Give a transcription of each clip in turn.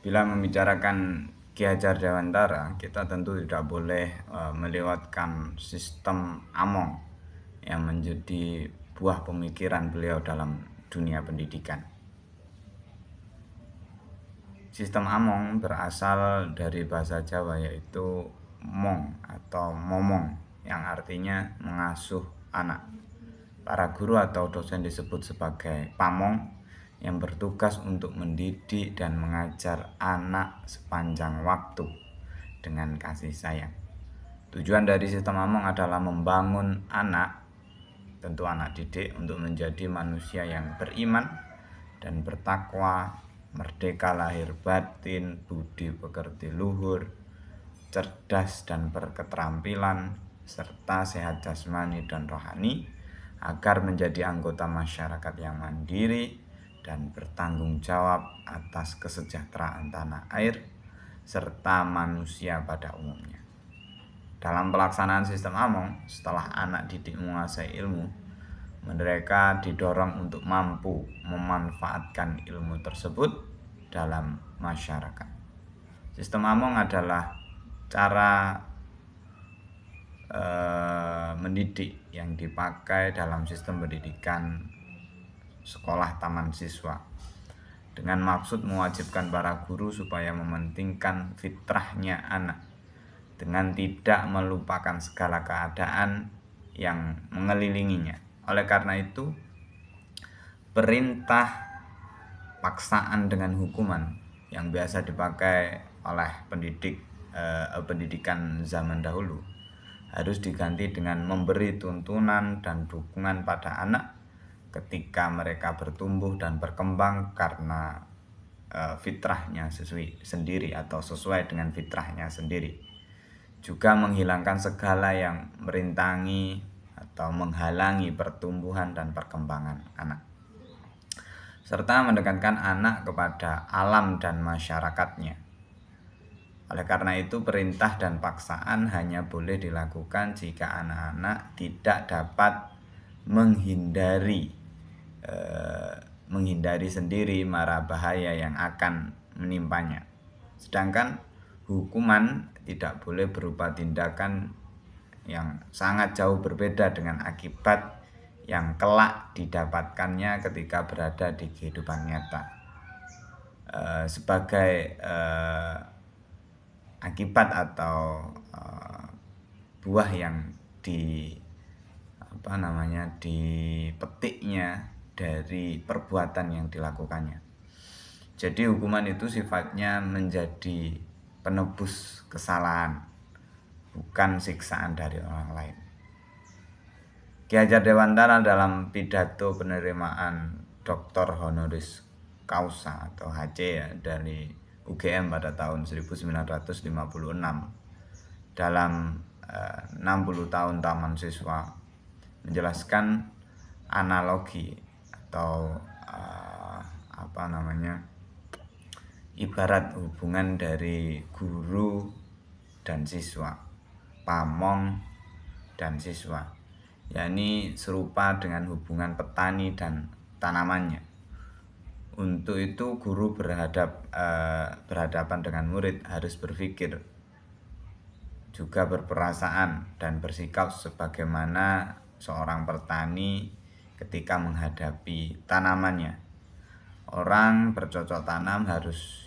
Bila membicarakan Ki Hajar Dewantara, kita tentu tidak boleh melewatkan sistem Among yang menjadi buah pemikiran beliau dalam dunia pendidikan. Sistem Among berasal dari bahasa Jawa, yaitu mong atau momong, yang artinya mengasuh anak. Para guru atau dosen disebut sebagai pamong, yang bertugas untuk mendidik dan mengajar anak sepanjang waktu dengan kasih sayang. Tujuan dari sistem Among adalah membangun anak, tentu anak didik, untuk menjadi manusia yang beriman dan bertakwa, merdeka lahir batin, budi pekerti luhur, cerdas dan berketerampilan, serta sehat jasmani dan rohani, agar menjadi anggota masyarakat yang mandiri dan bertanggung jawab atas kesejahteraan tanah air serta manusia pada umumnya. Dalam pelaksanaan sistem Among, setelah anak didik menguasai ilmu, mereka didorong untuk mampu memanfaatkan ilmu tersebut dalam masyarakat. Sistem Among adalah cara mendidik yang dipakai dalam sistem pendidikan sekolah taman siswa, dengan maksud mewajibkan para guru supaya mementingkan fitrahnya anak dengan tidak melupakan segala keadaan yang mengelilinginya. Oleh karena itu, perintah paksaan dengan hukuman yang biasa dipakai oleh pendidikan zaman dahulu harus diganti dengan memberi tuntunan dan dukungan pada anak ketika mereka bertumbuh dan berkembang karena fitrahnya sesuai dengan fitrahnya sendiri. Juga menghilangkan segala yang merintangi atau menghalangi pertumbuhan dan perkembangan anak, serta mendekatkan anak kepada alam dan masyarakatnya. Oleh karena itu, perintah dan paksaan hanya boleh dilakukan jika anak-anak tidak dapat menghindari sendiri mara bahaya yang akan menimpanya. Sedangkan hukuman tidak boleh berupa tindakan yang sangat jauh berbeda dengan akibat yang kelak didapatkannya ketika berada di kehidupan nyata. Sebagai akibat atau buah yang dipetiknya dari perbuatan yang dilakukannya. Jadi hukuman itu sifatnya menjadi penebus kesalahan, bukan siksaan dari orang lain. Ki Hajar Dewantara dalam pidato penerimaan Dr. Honoris Causa atau HC dari UGM pada tahun 1956 dalam 60 tahun taman siswa menjelaskan analogi atau ibarat hubungan dari guru dan siswa, pamong dan siswa, yakni serupa dengan hubungan petani dan tanamannya. Untuk itu, guru berhadapan dengan murid harus berpikir, juga berperasaan dan bersikap sebagaimana seorang petani ketika menghadapi tanamannya. Orang bercocok tanam harus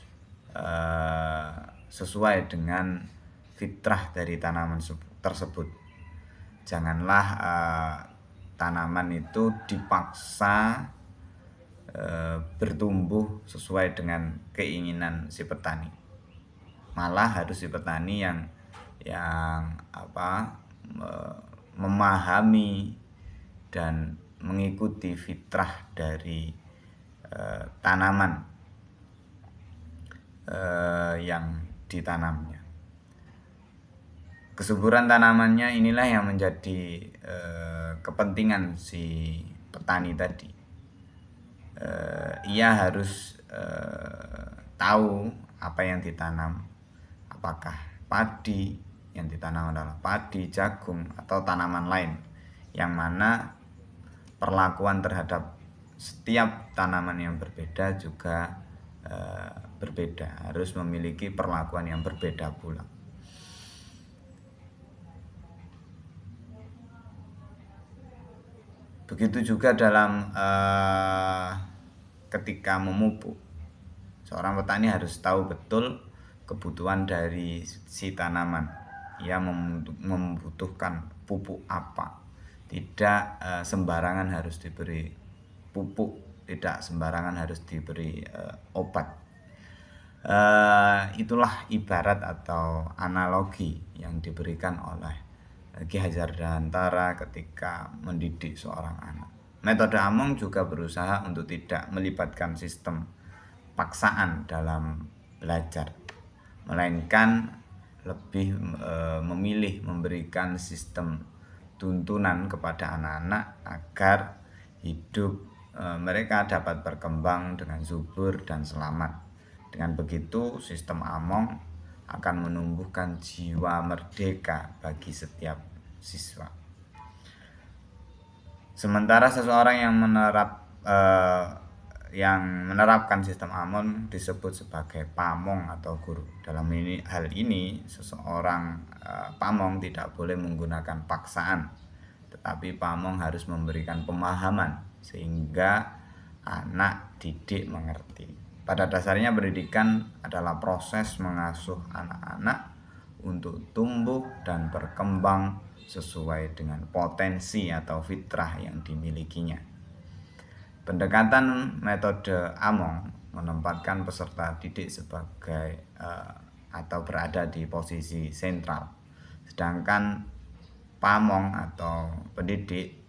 sesuai dengan fitrah dari tanaman tersebut. Janganlah tanaman itu dipaksa bertumbuh sesuai dengan keinginan si petani. Malah harus si petani yang memahami dan mengikuti fitrah dari tanaman yang ditanamnya. Kesuburan tanamannya inilah yang menjadi kepentingan si petani tadi. Ia harus tahu apa yang ditanam, apakah padi yang ditanam adalah padi, jagung, atau tanaman lain, yang mana perlakuan terhadap setiap tanaman yang berbeda juga berbeda, harus memiliki perlakuan yang berbeda pula. Begitu juga dalam ketika memupuk, seorang petani harus tahu betul kebutuhan dari si tanaman. Ia membutuhkan pupuk apa. Tidak sembarangan harus diberi pupuk, tidak sembarangan harus diberi obat. Itulah ibarat atau analogi yang diberikan oleh Ki Hajar Dewantara ketika mendidik seorang anak. Metode Among juga berusaha untuk tidak melibatkan sistem paksaan dalam belajar, melainkan lebih memilih memberikan sistem tuntunan kepada anak-anak agar hidup mereka dapat berkembang dengan subur dan selamat. Dengan begitu, sistem Among akan menumbuhkan jiwa merdeka bagi setiap siswa. Sementara seseorang yang menerapkan sistem Among disebut sebagai pamong atau guru. Dalam hal ini seseorang pamong tidak boleh menggunakan paksaan, tetapi pamong harus memberikan pemahaman sehingga anak didik mengerti. Pada dasarnya pendidikan adalah proses mengasuh anak-anak untuk tumbuh dan berkembang sesuai dengan potensi atau fitrah yang dimilikinya. Pendekatan metode Among menempatkan peserta didik sebagai atau berada di posisi sentral, sedangkan pamong atau pendidik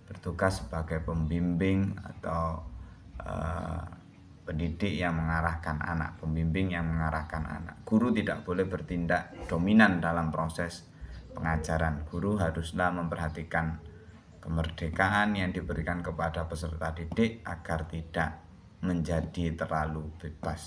bertugas sebagai pembimbing atau pendidik yang mengarahkan anak, pembimbing yang mengarahkan anak. Guru tidak boleh bertindak dominan dalam proses pengajaran. Guru haruslah memperhatikan kemerdekaan yang diberikan kepada peserta didik agar tidak menjadi terlalu bebas.